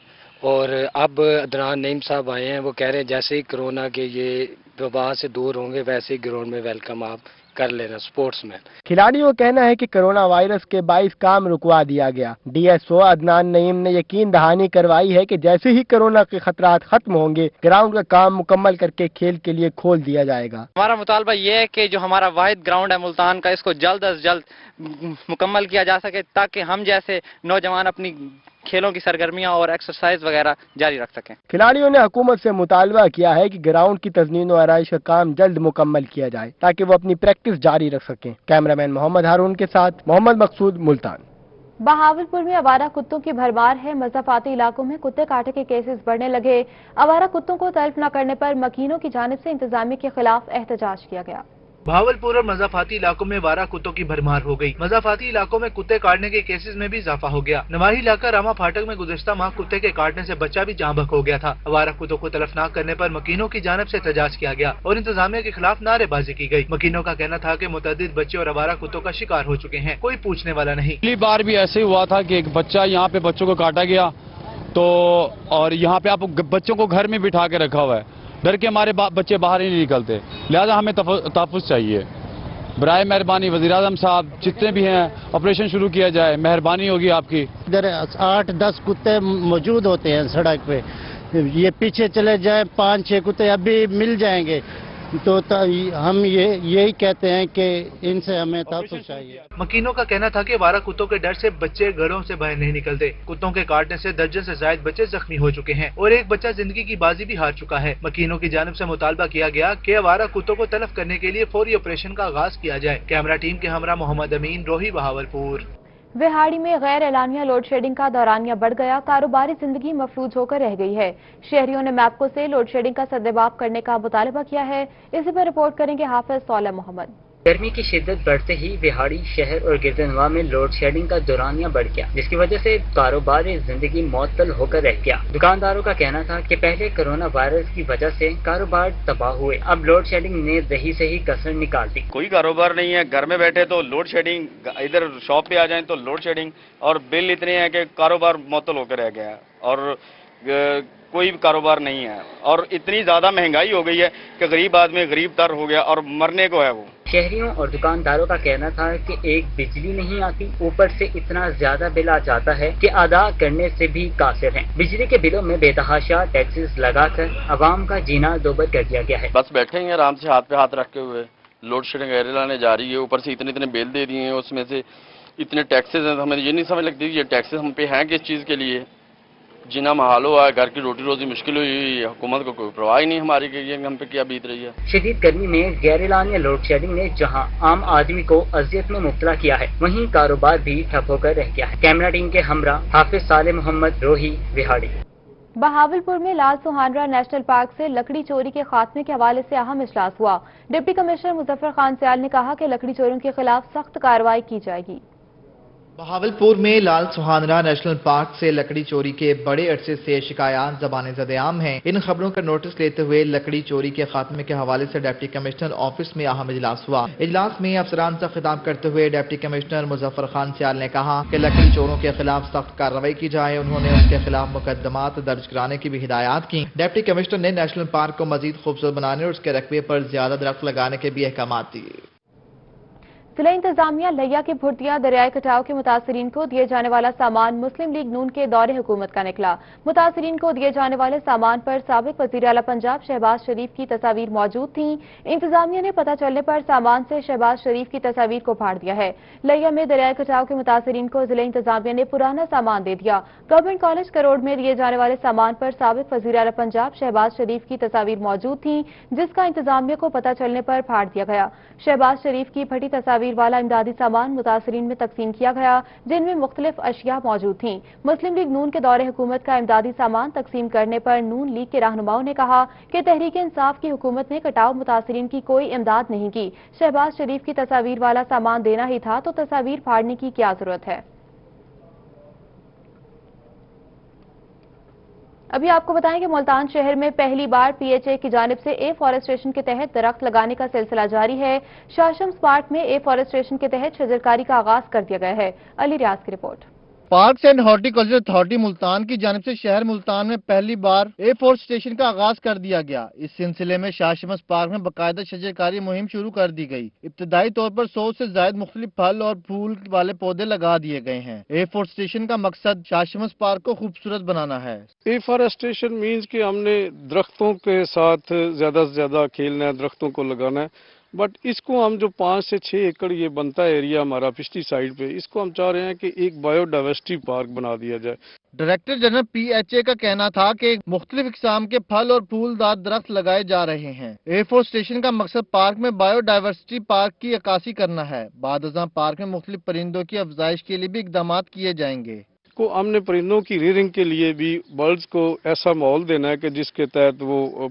और अब अदनान नईम साहब आए हैं। वो कह रहे हैं जैसे ही कोरोना के ये वबा से दूर होंगे वैसे ही ग्राउंड में वेलकम आप कर लेना स्पोर्ट्स में। खिलाड़ियों का कहना है कि कोरोना वायरस के बाइस काम रुकवा दिया गया। DSO अदनान नईम ने यकीन दहानी करवाई है कि जैसे ही कोरोना के खतरात खत्म होंगे ग्राउंड का काम मुकम्मल करके खेल के लिए खोल दिया जाएगा। हमारा मुतालबा ये है कि जो हमारा वाहिद ग्राउंड है मुल्तान का, इसको जल्द अज जल्द मुकम्मल किया जा सके ताकि हम जैसे नौजवान अपनी खेलों की सरगर्मियां और एक्सरसाइज वगैरह जारी रख सकें। खिलाड़ियों ने हुकूमत से मुतालबा किया है कि ग्राउंड की तज़मीन और आराइश का काम जल्द मुकम्मल किया जाए ताकि वो अपनी प्रैक्टिस जारी रख सकें। कैमरामैन मोहम्मद हारून के साथ मोहम्मद मकसूद, मुल्तान। बहावलपुर में आवारा कुत्तों की भरमार है। मज़ाफाती इलाकों में कुत्ते काटे के केसेस बढ़ने लगे। आवारा कुत्तों को तल्फ न करने पर मकीनों की जानिब से इंतजामिया के खिलाफ एहतजाज किया गया। बहावलपुर और मज़ाफाती इलाकों में वारा कुत्तों की भरमार हो गई। मज़ाफाती इलाकों में कुत्ते काटने के केसेस में भी इजाफा हो गया। नवाही इलाका रामा फाटक में गुज़श्ता माह कुत्ते के काटने से बच्चा भी जाँ बहक हो गया था। आवारा कुत्तों को तलफ न करने पर मकीनों की जानिब से एहतजाज किया गया और इंतजामिया के खिलाफ नारेबाजी की गई। मकीनों का कहना था कि मुतअद्दिद बच्चे और आवारा कुत्तों का शिकार हो चुके हैं, कोई पूछने वाला नहीं। पिछली बार भी ऐसे हुआ था कि एक बच्चा यहाँ पे बच्चों को काटा गया, तो और यहाँ पे आप बच्चों को घर में बिठा के रखा हुआ है, डर के हमारे बच्चे बाहर ही नहीं निकलते। लिहाजा हमें तहफ़्फ़ुज़ चाहिए। बराए मेहरबानी वज़ीर आज़म साहब जितने भी हैं ऑपरेशन शुरू किया जाए, मेहरबानी होगी आपकी। इधर 8-10 कुत्ते मौजूद होते हैं सड़क पे, ये पीछे चले जाए 5-6 कुत्ते अभी मिल जाएंगे, तो हम यही कहते हैं कि इनसे हमें तहफ़्फ़ुज़ चाहिए। मकीनों का कहना था कि आवारा कुत्तों के डर से बच्चे घरों से बाहर नहीं निकलते। कुत्तों के काटने से दर्जन से ज्यादा बच्चे जख्मी हो चुके हैं और एक बच्चा जिंदगी की बाजी भी हार चुका है। मकीनों की जानिब से मुतालबा किया गया कि आवारा कुत्तों को तलफ करने के लिए फौरी ऑपरेशन का आगाज किया जाए। कैमरा टीम के हमरा मोहम्मद अमीन, रोही, बहावलपुर। विहाड़ी में गैर एलानिया लोड शेडिंग का दौरानिया बढ़ गया। कारोबारी जिंदगी मफलूज होकर रह गई है। शहरियों ने मैपको से लोड शेडिंग का सद्देबाब करने का मुतालबा किया है। इसी पर रिपोर्ट करेंगे हाफिज सौला मोहम्मद। गर्मी की शिद्दत बढ़ते ही विहाड़ी शहर और गिरदनवा में लोड शेडिंग का दौरानिया बढ़ गया, जिसकी वजह से कारोबारी जिंदगी मुअत्तल होकर रह गया। दुकानदारों का कहना था कि पहले कोरोना वायरस की वजह से कारोबार तबाह हुए, अब लोड शेडिंग ने दही से ही कसर निकाल दी। कोई कारोबार नहीं है, घर में बैठे तो लोड शेडिंग, इधर शॉप पे आ जाए तो लोड शेडिंग, और बिल इतने हैं कि कारोबार मुअत्तल होकर रह गया और कोई कारोबार नहीं है। और इतनी ज्यादा महंगाई हो गई है कि गरीब आदमी गरीब तर हो गया और मरने को है वो। शहरियों और दुकानदारों का कहना था कि एक बिजली नहीं आती, ऊपर से इतना ज्यादा बिल आ जाता है कि अदा करने से भी कासिर हैं। बिजली के बिलों में बेतहाशा टैक्सेस लगाकर अवाम का जीना दोबर कर दिया गया है। बस बैठे हैं आराम से हाथ पे हाथ रखे हुए, लोड शेडिंग एयर लाने जा रही है, ऊपर से इतने बिल दे दिए हैं, उसमें से इतने टैक्सेस हैं। हमें ये नहीं समझ लगती ये टैक्सेस हम पे हैं किस चीज के लिए। जीना महाल हुआ है, घर की रोटी रोजी मुश्किल हुई, हुकूमत को कोई परवाह नहीं हमारी कि ये हम पे क्या बीत रही है। शदीद गर्मी में गैर-एलानिया लोड शेडिंग ने जहां आम आदमी को अजियत में मुब्तला किया है, वहीं कारोबार भी ठप होकर रह गया है। कैमरा टीम के हमरा हाफिज साले मोहम्मद, रोही, विहाड़ी। बहावलपुर में लाल सुहानरा नेशनल पार्क से लकड़ी चोरी के खात्मे के हवाले से अहम इजलास हुआ। डिप्टी कमिश्नर मुजफ्फर खान सियाल ने कहा कि लकड़ी चोरों के खिलाफ सख्त कार्रवाई की जाएगी। बहावलपुर में लाल सुहानरा नेशनल पार्क से लकड़ी चोरी के बड़े अरसे से शिकायत ज़बाने ज़द-ए-आम हैं। इन खबरों का नोटिस लेते हुए लकड़ी चोरी के खात्मे के हवाले से डिप्टी कमिश्नर ऑफिस में अहम इजलास हुआ। इजलास में अफसरान से खिताब करते हुए डिप्टी कमिश्नर मुजफ्फर खान सियाल ने कहा कि लकड़ी चोरों के खिलाफ सख्त कार्रवाई की जाए। उन्होंने उनके खिलाफ मुकदमात दर्ज कराने की भी हिदायत की। डिप्टी कमिश्नर ने नेशनल पार्क को मजीद खूबसूरत बनाने और उसके रकबे पर ज्यादा दरख्त लगाने के भी अहकाम दिए। जिला इंतजामिया लिया की भुर्तिया दरियाई कटाव के मुतासरीन को दिए जाने वाला सामान मुस्लिम लीग नून के दौरे हुकूमत का निकला। मुतासरीन को दिए जाने वाले सामान पर साबिक वजीर आला पंजाब शहबाज शरीफ की तस्वीर मौजूद थी। इंतजामिया ने पता चलने पर सामान से शहबाज शरीफ की तस्वीर को फाड़ दिया है। लिया में दरियाई कटाव के मुतासरीन को जिला इंतजामिया ने पुराना सामान दे दिया। गवर्नमेंट कॉलेज करोड़ में दिए जाने वाले सामान पर साबिक वजीर आला पंजाब शहबाज शरीफ की तस्वीर मौजूद थी, जिसका इंतजामिया को पता चलने पर फाड़ दिया गया। शहबाज शरीफ की फटी तस्वीर वाला इमदादी सामान मुतासरीन में तकसीम किया गया, जिनमें मुख्तलिफ अशिया मौजूद थीं। मुस्लिम लीग नून के दौरे हुकूमत का इमदादी सामान तकसीम करने पर नून लीग के रहनुमाओं ने कहा कि तहरीक इंसाफ की हुकूमत ने कटाव मुतासरीन की कोई इमदाद नहीं की। शहबाज शरीफ की तस्वीर वाला सामान देना ही था तो तस्वीर फाड़ने की क्या जरूरत है। अभी आपको बताएं कि मुल्तान शहर में पहली बार पीएचए की जानिब से एफॉरेस्टेशन के तहत दरख्त लगाने का सिलसिला जारी है। शाशम्स पार्क में एफॉरेस्टेशन के तहत शजरकारी का आगाज कर दिया गया है। अली रियाज की report. Parks and horticulture authority Multan की जानिब से शहर मुल्तान में पहली बार एफॉरेस्टेशन का आगाज कर दिया गया। इस सिलसिले में शाशमस पार्क में बाकायदा शजरकारी मुहिम शुरू कर दी गई। इब्तदाई तौर पर 100 से ज्यादा मुख्तलिफ फल और फूल वाले पौधे लगा दिए गए हैं। एफॉरेस्टेशन का मकसद शाशमस पार्क को खूबसूरत बनाना है। एफॉरेस्टेशन मीन्स कि हमने दरख्तों के साथ ज्यादा से ज्यादा खेलना है, दरख्तों को लगाना है। बट इसको हम जो 5 से 6 एकड़ ये बनता है एरिया हमारा पिछली साइड पे, इसको हम चाह रहे हैं कि एक बायोडाइवर्सिटी पार्क बना दिया जाए। डायरेक्टर जनरल PHA का कहना था कि मुख्तलिफ इकसाम के फल और फूलदार दरख्त लगाए जा रहे हैं। एयरफोर्स स्टेशन का मकसद पार्क में बायोडाइवर्सिटी पार्क की अक्कासी करना है। बाद अज़ां पार्क में मुख्तलिफ परिंदों की अफजाइश के लिए भी इकदाम किए जाएंगे। को हमने परिंदों की रीयरिंग के लिए भी बर्ड्स को ऐसा माहौल देना है कि जिसके तहत वो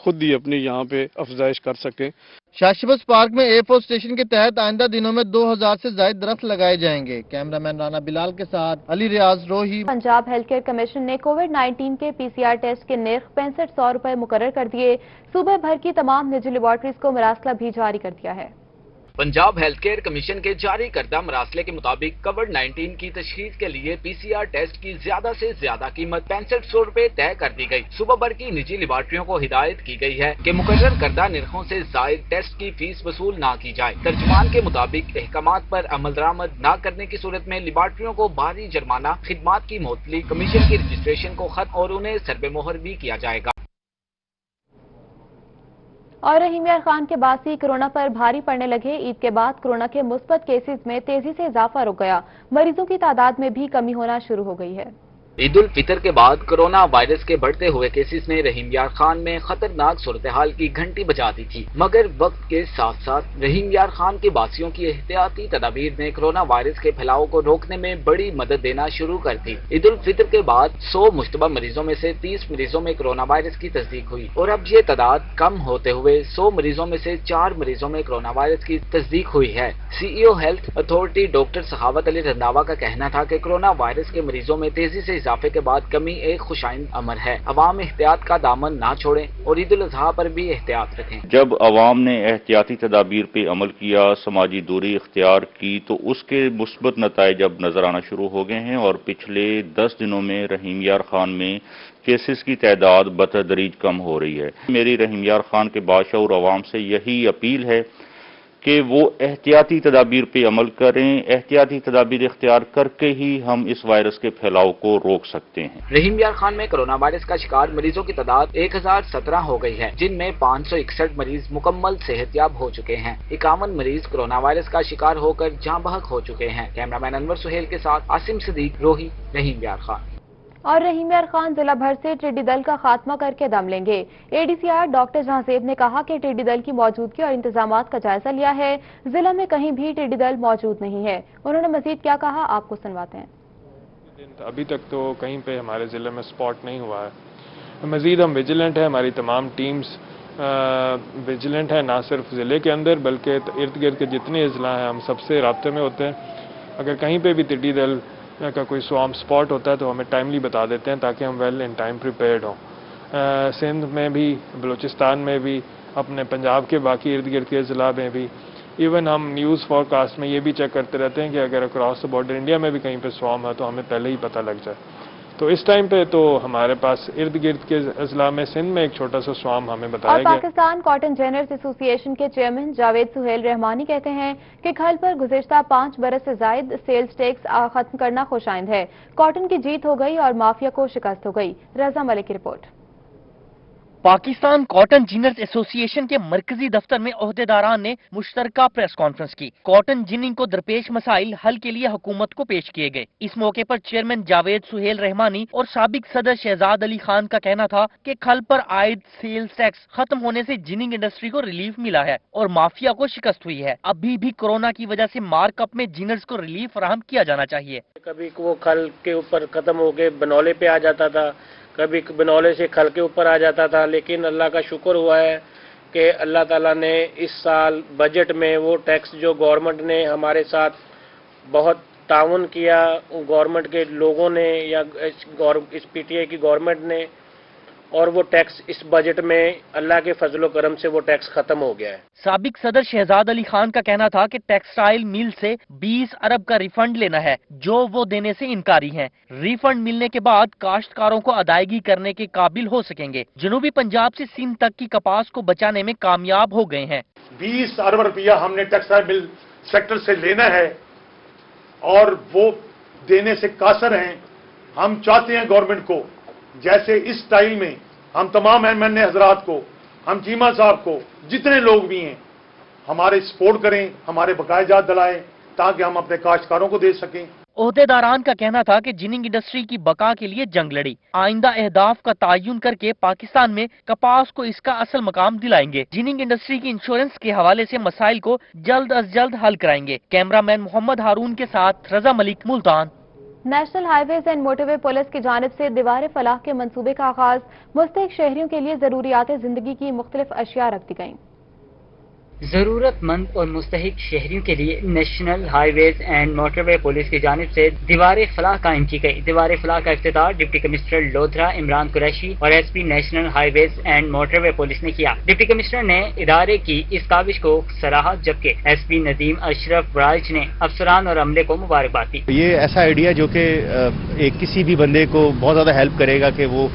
खुद ही अपनी यहाँ पे अफजाइश कर सकें। शाहशबाज पार्क में एयरफोर्स स्टेशन के तहत आइंदा दिनों में 2000 से ज्यादा दरख्त लगाए जाएंगे। कैमरामैन राना बिलाल के साथ अली रियाज रोही। पंजाब हेल्थ केयर कमीशन ने कोविड-19 के PCR टेस्ट के नर्ख 6500 रुपए मुकर्रर कर दिए। सूबे भर की तमाम निजी लेबॉर्ट्रीज को मरासला भी जारी कर दिया है। पंजाब हेल्थ केयर कमीशन के जारी करदा मरासले के मुताबिक कोविड-19 की तशखीस के लिए PCR टेस्ट की ज्यादा से ज्यादा कीमत 6500 रुपए तय कर दी गई। सूबा भर की निजी लेबॉर्ट्रियों को हिदायत की गई है कि मुकर्रर करदा निर्खों से जायद टेस्ट की फीस वसूल न की जाए। तर्जुमान के मुताबिक अहकामात पर अमल दरामद न करने की सूरत में लेबॉर्ट्रियों को भारी जुर्माना, खिदमात की मुअत्तली, कमीशन की रजिस्ट्रेशन को खत्म और उन्हें सर्वे मोहर भी किया जाएगा। और रहीम यार खान के बासी कोरोना पर भारी पड़ने लगे। ईद के बाद कोरोना के मुस्बत केसेस में तेजी से इजाफा रुक गया। मरीजों की तादाद में भी कमी होना शुरू हो गई है। ईद उल फितर के बाद कोरोना वायरस के बढ़ते हुए केसेस ने रहीम यार खान में खतरनाक सूरत हाल की घंटी बजा दी थी, मगर वक्त के साथ साथ रहीम यार खान के बासियों की एहतियाती तदाबीर ने कोरोना वायरस के फैलाव को रोकने में बड़ी मदद देना शुरू कर दी। ईद उल फितर के बाद 100 मुश्तबा मरीजों में से 30 मरीजों में कोरोना वायरस की तस्दीक हुई और अब ये तादाद कम होते हुए 100 मरीजों में से 4 मरीजों में कोरोना वायरस की तस्दीक हुई है। CEO health authority doctor Sakhawat Ali Randhawa का कहना था कि कोरोना वायरस के मरीजों में तेजी से इजाफे के बाद कमी एक खुशाइन अमर है। अवाम एहतियात का दामन ना छोड़ें और ईद उल अजहा पर भी एहतियात रखें। जब अवाम ने एहतियाती तदाबीर पे अमल किया, समाजी दूरी इख्तियार की, तो उसके मुस्बत नताइज अब नजर आना शुरू हो गए हैं और पिछले 10 दिनों में रहीम यार खान में केसेस की तादाद बतदरीज कम हो रही है। मेरी रहीम यार खान के बादशाह अवाम से यही अपील है कि वो एहतियाती तदाबीर पे अमल करें। एहतियाती तदाबीर इख्तियार करके ही हम इस वायरस के फैलाव को रोक सकते हैं। रहीम यार खान में कोरोना वायरस का शिकार मरीजों की तादाद 1017 हो गई है, जिनमें 561 मरीज मुकम्मल सेहतयाब हो चुके हैं। 51 मरीज कोरोना वायरस का शिकार होकर जाँ बहक हो चुके हैं। कैमरामैन अनवर सुहेल के साथ आसिम सदीक, रोही, रहीम यार खान। और रहीम यार खान जिला भर से टिड्डी दल का खात्मा करके दम लेंगे। ADCR डॉक्टर जहांजेब ने कहा कि टिड्डी दल की मौजूदगी और इंतजामात का जायजा लिया है। जिला में कहीं भी टिड्डी दल मौजूद नहीं है। उन्होंने मजीद क्या कहा, आपको सुनवाते हैं। अभी तक तो कहीं पे हमारे जिले में स्पॉट नहीं हुआ है। मजीद हम विजिलेंट है, हमारी तमाम टीम्स विजिलेंट है, ना सिर्फ जिले के अंदर बल्कि इर्द गिर्द के जितने अजला हैं हम सबसे राब्ते में होते हैं। अगर कहीं पे भी टिड्डी दल का कोई स्वाम स्पॉट होता है तो हमें टाइमली बता देते हैं ताकि हम वेल इन टाइम प्रिपेयर्ड हों। सिंध में भी, बलूचिस्तान में भी, अपने पंजाब के बाकी इर्द गिर्द के ज़िला में भी, इवन हम न्यूज़ फॉरकास्ट में ये भी चेक करते रहते हैं कि अगर अक्रॉस द बॉर्डर इंडिया में भी कहीं पे स्वाम है तो हमें पहले ही पता लग जाए। तो इस टाइम पे तो हमारे पास इर्द गिर्द के अजला में सिंध में एक छोटा सा स्वाम हमें बताया गया। और पाकिस्तान कॉटन जेनर्स एसोसिएशन के चेयरमैन जावेद सुहेल रहमानी कहते हैं कि खल पर गुज़िश्ता 5 बरस से जायद सेल्स टैक्स खत्म करना खुशाइंद है। कॉटन की जीत हो गई और माफिया को शिकस्त हो गई। रजा मलिक की report. Pakistan cotton ginners association के मरकजी दफ्तर में ओहदेदारान ने मुश्तरका प्रेस कॉन्फ्रेंस की। कॉटन जिनिंग को दरपेश मसाइल हल के लिए हुकूमत को पेश किए गए। इस मौके पर चेयरमैन जावेद सुहेल रहमानी और साबिक सदर शहजाद अली खान का कहना था कि खल पर आयद सेल्स टैक्स खत्म होने से जिनिंग इंडस्ट्री को रिलीफ मिला है और माफिया को शिकस्त हुई है। अभी भी कोरोना की वजह से मार्कअप में जिनर्स को रिलीफ फराहम किया जाना चाहिए। कभी वो खल के ऊपर खत्म हो गए बनौले पे आ जाता था, कभी बनौले से खल के ऊपर आ जाता था, लेकिन अल्लाह का शुक्र हुआ है कि अल्लाह ताला ने इस साल बजट में वो टैक्स जो गवर्नमेंट ने हमारे साथ बहुत ताउन किया, गवर्नमेंट के लोगों ने या इस PTI की गवर्नमेंट ने, और वो टैक्स इस बजट में अल्लाह के फजलो करम से वो टैक्स खत्म हो गया है। साबिक सदर शहजाद अली खान का कहना था कि टेक्सटाइल मिल से 20 अरब का रिफंड लेना है जो वो देने से इनकारी हैं। रिफंड मिलने के बाद काश्तकारों को अदायगी करने के काबिल हो सकेंगे। जनूबी पंजाब से सिंध तक की कपास को बचाने में कामयाब हो गए हैं। 20 अरब रुपया हमने टेक्सटाइल मिल सेक्टर से लेना है और वो देने से कासर हैं। हम चाहते हैं गवर्नमेंट को, जैसे इस स्टाइल में हम तमाम MNA हजरात को, हम चीमा साहब को, जितने लोग भी हैं, हमारे सपोर्ट करें, हमारे बकाया जात दिलाएं ताकि हम अपने काश्तकारों को दे सकें। ओहदेदारान का कहना था कि जिनिंग इंडस्ट्री की बका के लिए जंग लड़ी, आइंदा अहदाफ का तयन करके पाकिस्तान में कपास को इसका असल मकाम दिलाएंगे। जिनिंग इंडस्ट्री की इंश्योरेंस के हवाले से मसाइल को जल्द अज जल्द हल कराएंगे। कैमरामैन मोहम्मद हारून के साथ Raza Malik, Multan. National highways and motorway police की जानिब से दीवार फलाह के मंसूबे का आगाज। मुस्तहिक शहरियों के लिए जरूरियात जिंदगी की मुख्तलिफ अशिया रख दी गयी। जरूरतमंद और मुस्तहिक शहरियों के लिए national highways and motorway police की जानिब से दीवार फलाह कायम की गई। दीवार फलाह का इफ्तिताह डिप्टी कमिश्नर लोधरा इमरान कुरैशी और SP national highways and motorway police ने किया। डिप्टी कमिश्नर ने इदारे की इस काविश को सराहा, जबकि एसपी नदीम अशरफ बराइच ने अफसरान और अमले को मुबारकबाद दी। ये ऐसा आइडिया जो कि किसी भी बंदे को बहुत ज़्यादा हेल्प करेगा कि वो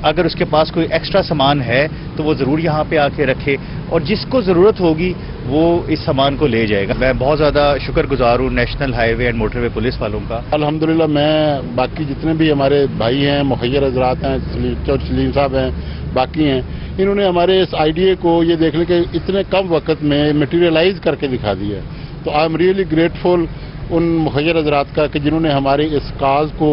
अगर उसके पास कोई एक्स्ट्रा सामान है तो वो ज़रूर यहाँ पे आके रखे और जिसको ज़रूरत होगी वो इस सामान को ले जाएगा। मैं बहुत ज़्यादा शुक्रगुजार हूँ national highway and motorway police वालों का। अल्हम्दुलिल्लाह मैं बाकी जितने भी हमारे भाई हैं, मुखय्यर हजरात हैं, सलीम साहब हैं, बाकी हैं, इन्होंने हमारे इस आइडिया को ये देख लें कि इतने कम वक्त में मटीरियलाइज करके दिखा दिया। तो आई एम रियली ग्रेटफुल उन मुखय्यर हजरात का कि जिन्होंने हमारे इस काज को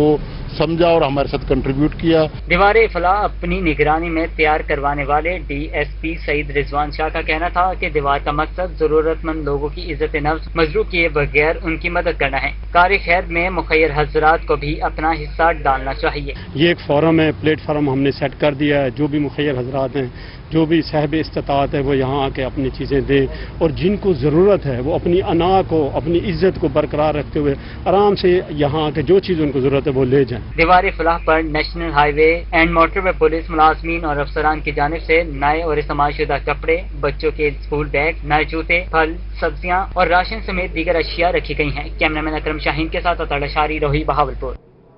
समझा और हमारे साथ कंट्रीब्यूट किया। दीवार फलाह अपनी निगरानी में तैयार करवाने वाले डीएसपी सईद रिजवान शाह का कहना था कि दीवार का मकसद जरूरतमंद लोगों की इज्जत नफ्स मजरू किए बगैर उनकी मदद करना है। कार्य खैर में मुखय्यर हजरात को भी अपना हिस्सा डालना चाहिए। ये एक फोरम है, प्लेटफॉर्म हमने सेट कर दिया है। जो भी मुखय्यर हजरात हैं, जो भी साहिब इस्तात है, वो यहाँ आके अपनी चीज़ें दें और जिनको ज़रूरत है वो अपनी अना को, अपनी इज्जत को बरकरार रखते हुए आराम से यहाँ आके जो चीज़ उनको ज़रूरत है वो ले जाएं। दीवार फलाह पर national highway and motorway police मुलाजमीन और अफसरान की जानिब से नए और इस्तेमालशुदा कपड़े, बच्चों के स्कूल बैग, नए जूते, फल, सब्जियां और राशन समेत दीगर अशिया रखी गई हैं। कैमरामैन अकरम शाहीन के साथ अताड़ा शारी, रोही, बहावलपुर।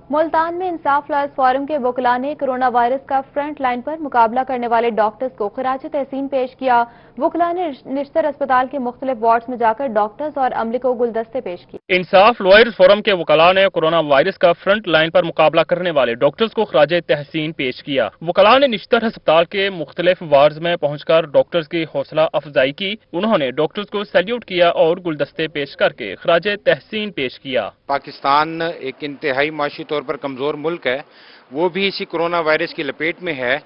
मुल्तान में इंसाफ लॉयर्स फोरम के वकला ने कोरोना वायरस का फ्रंट लाइन पर मुकाबला करने वाले डॉक्टर्स को खराज तहसीन पेश किया। वकला ने निश्तर अस्पताल के मुख्तलिफ वार्ड्स में जाकर डॉक्टर्स और अमले को गुलदस्ते पेश किए। इंसाफ लॉयर्स फोरम के वकला ने कोरोना वायरस का फ्रंट लाइन पर मुकाबला करने वाले डॉक्टर्स को खराज तहसीन पेश किया। वकला ने निश्तर अस्पताल के मुख्तलिफ वार्ड्स में पहुंचकर डॉक्टर्स की हौसला अफजाई की। उन्होंने डॉक्टर्स को सैल्यूट किया और गुलदस्ते पेश करके खराज तहसीन पेश किया। पाकिस्तान एक इंतहाई माशी तौर पर कमजोर मुल्क है, वो भी इसी कोरोना वायरस की लपेट में है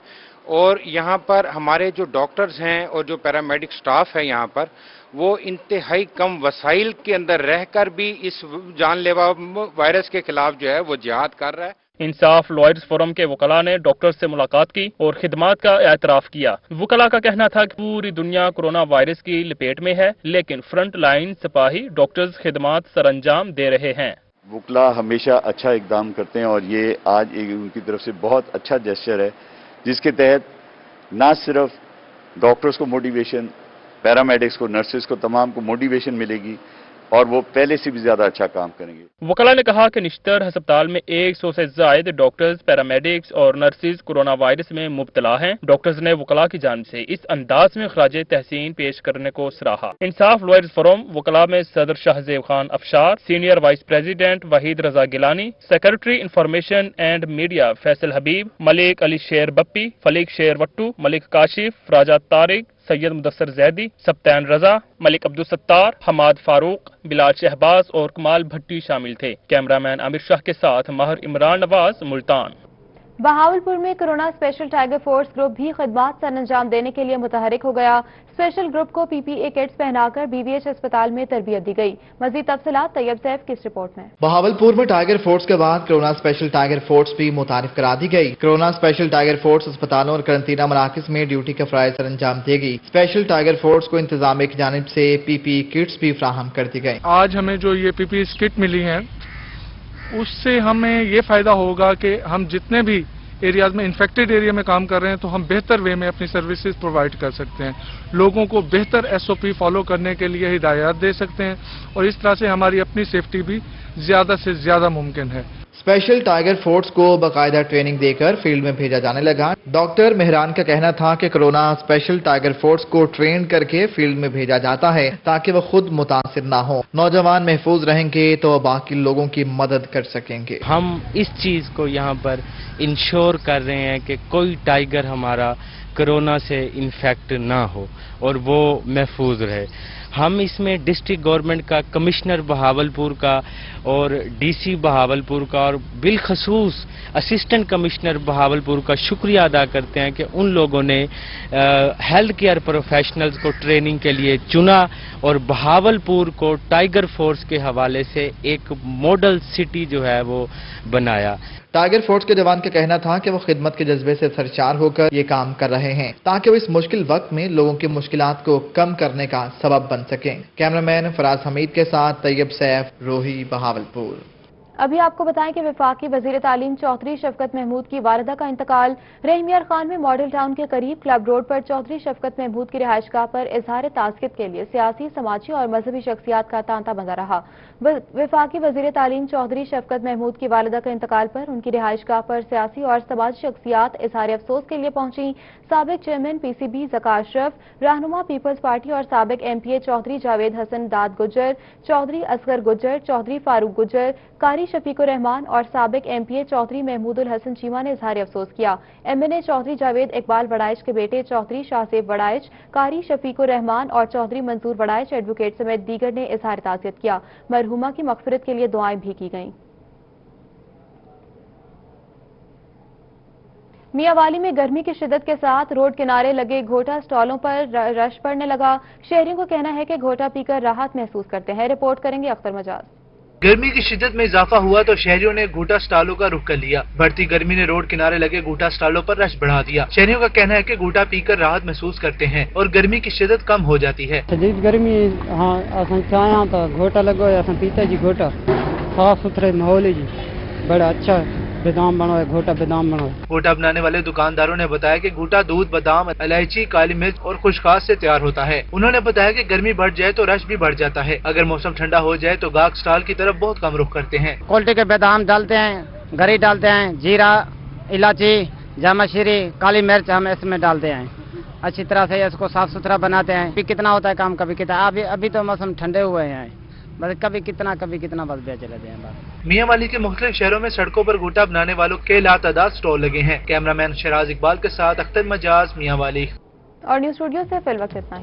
और यहाँ पर हमारे जो डॉक्टर्स हैं और जो पैरामेडिक स्टाफ है यहाँ पर, वो इंतहाई कम वसाइल के अंदर रहकर भी इस जानलेवा वायरस के खिलाफ जो है वो जिहाद कर रहा है। इंसाफ लॉयर्स फोरम के वकला ने डॉक्टर्स से मुलाकात की और खिदमात का एतराफ किया। वकला का कहना था कि पूरी दुनिया कोरोना वायरस की लपेट में है, लेकिन फ्रंट लाइन सिपाही डॉक्टर्स खिदमात सरअंजाम दे रहे हैं। वकला हमेशा अच्छा इकदाम करते हैं और ये आज एक उनकी तरफ से बहुत अच्छा जेस्चर है, जिसके तहत ना सिर्फ डॉक्टर्स को मोटिवेशन, पैरामेडिक्स को, नर्सेस को, तमाम को मोटिवेशन मिलेगी और वो पहले से भी ज्यादा अच्छा काम करेंगे। वकला ने कहा कि निश्तर अस्पताल में 100 से ज्यादा डॉक्टर्स, पैरामेडिक्स और नर्सेज कोरोना वायरस में मुब्तला हैं। डॉक्टर्स ने वकला की जानिब से इस अंदाज में खराज तहसीन पेश करने को सराहा। इंसाफ लॉयर्स फोरम वकला में सदर Shahzeb Khan Afshar, senior vice president Waheed Raza Gilani, secretary information and media Faisal Habib, Malik Ali Sher Bappi, फलीक शेर वट्टू, मलिक काशिफ, राजा तारिक, सैयद मुदस्सर जैदी, सप्तान रजा, मलिक अब्दुल सत्तार, हमाद फारूक, बिलाल शहबाज और कमाल भट्टी शामिल थे। कैमरामैन आमिर शाह के साथ माहिर इमरान नवाज, मुल्तान। बहावलपुर में corona special tiger force group भी खिदमात सर अंजाम देने के लिए मुतहरिक हो गया। स्पेशल ग्रुप को पीपीई किट्स पहनाकर बीवीएच अस्पताल में तरबियत दी गई। मजीद तफसीलात तैयब सैफ की इस रिपोर्ट में। बहावलपुर में टाइगर फोर्स के बाद कोरोना स्पेशल टाइगर फोर्स भी मुतारिफ करा दी गई। कोरोना स्पेशल टाइगर फोर्स अस्पतालों और करंतना मराकज में ड्यूटी का फराइज सर अंजाम देगी। स्पेशल टाइगर फोर्स को इंतजामिया की जानिब से पीपीई किट्स भी फ्राहम कर दी गई। आज हमें जो ये पीपीई किट मिली है, उससे हमें ये फायदा होगा कि हम जितने भी एरियाज में इन्फेक्टेड एरिया में काम कर रहे हैं तो हम बेहतर वे में अपनी सर्विसेज प्रोवाइड कर सकते हैं, लोगों को बेहतर एसओपी फॉलो करने के लिए हिदायत दे सकते हैं और इस तरह से हमारी अपनी सेफ्टी भी ज्यादा से ज्यादा मुमकिन है। स्पेशल टाइगर फोर्स को बाकायदा ट्रेनिंग देकर फील्ड में भेजा जाने लगा। डॉक्टर मेहरान का कहना था कि कोरोना स्पेशल टाइगर फोर्स को ट्रेन करके फील्ड में भेजा जाता है ताकि वो खुद मुतासिर ना हो। नौजवान महफूज रहेंगे तो बाकी लोगों की मदद कर सकेंगे। हम इस चीज को यहाँ पर इंश्योर कर रहे हैं कि कोई टाइगर हमारा कोरोना से इन्फेक्ट ना हो और वो महफूज रहे। हम इसमें डिस्ट्रिक्ट गवर्नमेंट का, कमिश्नर बहावलपुर का और डीसी बहावलपुर का और बिलखसूस असिस्टेंट कमिश्नर बहावलपुर का शुक्रिया अदा करते हैं कि उन लोगों ने हेल्थ केयर प्रोफेशनल्स को ट्रेनिंग के लिए चुना और बहावलपुर को टाइगर फोर्स के हवाले से एक मॉडल सिटी जो है वो बनाया। टाइगर फोर्स के जवान का कहना था कि वो खिदमत के जज्बे से सरचार होकर ये काम कर रहे हैं ताकि वो इस मुश्किल वक्त में लोगों की मुश्किलात को कम करने का सबब बन सकें। कैमरामैन फराज हमीद के साथ तैयब सैफ, रोही, बहावलपुर। अभी आपको बताएं कि वफाकी वजीर तालीम चौधरी शफकत महमूद की वालिदा का इंतकाल रहीमयार खान में मॉडल टाउन के करीब क्लब रोड पर चौधरी शफकत महमूद की रिहाइशगाह पर इजहार ताज़ियत के लिए सियासी, समाजी और मजहबी शख्सियात का तांता बंधा रहा। वफाकी वजीर तालीम चौधरी शफकत महमूद की वालिदा के इंतकाल पर उनकी रिहाइशगाह पर सियासी और समाजी शख्सियात इजहार अफसोस के लिए पहुंची। साबिक चेयरमैन PCB ज़का अशरफ, रहनुमा पीपल्स पार्टी और साबिक MPA चौधरी जावेद हसन दाद गुज्जर, चौधरी असगर गुज्जर, चौधरी फारूक गुज्जर, कारी शफीकुर रहमान और साबिक MPA चौधरी महमूदुल हसन चीमा ने इजहार अफसोस किया। MNA चौधरी जावेद इकबाल वड़ाइच के बेटे चौधरी शाहसेब वड़ाइच, कारी शफीकुर रहमान और चौधरी मंसूर वड़ाइच एडवोकेट समेत दीगर ने इजहार ताज़ियत किया। मरहुमा की मग़फ़िरत के लिए दुआएं भी की गईं। मियांवाली में गर्मी की शिद्दत के साथ रोड किनारे लगे घोटा स्टॉलों पर रश पड़ने लगा। शहरियों का कहना है कि घोटा पीकर राहत महसूस करते हैं। रिपोर्ट करेंगे अख्तर मजाज। गर्मी की शिद्दत में इजाफा हुआ तो शहरियों ने घूटा स्टॉलों का रुख कर लिया। बढ़ती गर्मी ने रोड किनारे लगे घूटा स्टॉलों पर रश बढ़ा दिया। शहरियों का कहना है कि घूटा पीकर राहत महसूस करते हैं और गर्मी की शिद्दत कम हो जाती है। शदीद गर्मी हाँ असां चाया तो घोटा लगो असां पीता जी घोटा साफ सुथरे माहौल जी बड़ा अच्छा बादाम बनो है, घोटा बादाम बनो है। घोटा बनाने वाले दुकानदारों ने बताया कि घोटा दूध, बादाम, इलायची, काली मिर्च और खुशखास से तैयार होता है। उन्होंने बताया कि गर्मी बढ़ जाए तो रश भी बढ़ जाता है। अगर मौसम ठंडा हो जाए तो गाहक स्टॉल की तरफ बहुत कम रुख करते हैं। क्वालिटी के बादाम डालते हैं, गरी डालते हैं, जीरा, इलायची, जामाशीरी, काली मिर्च हम इसमें डालते हैं। अच्छी तरह से इसको साफ सुथरा बनाते हैं। अभी कितना होता है काम, कभी कितना। अभी तो मौसम ठंडे हुए हैं, बस कभी कितना बस बेच लेते हैं बस। मियांवाली के मुख्तलिफ शहरों में सड़कों पर घोटा बनाने वालों के लातादाद स्टॉल लगे हैं। कैमरामैन शराज इकबाल के साथ अख्तर मजाज, मियांवाली। और न्यूज़ स्टूडियो से फिल वक्त इतना ही।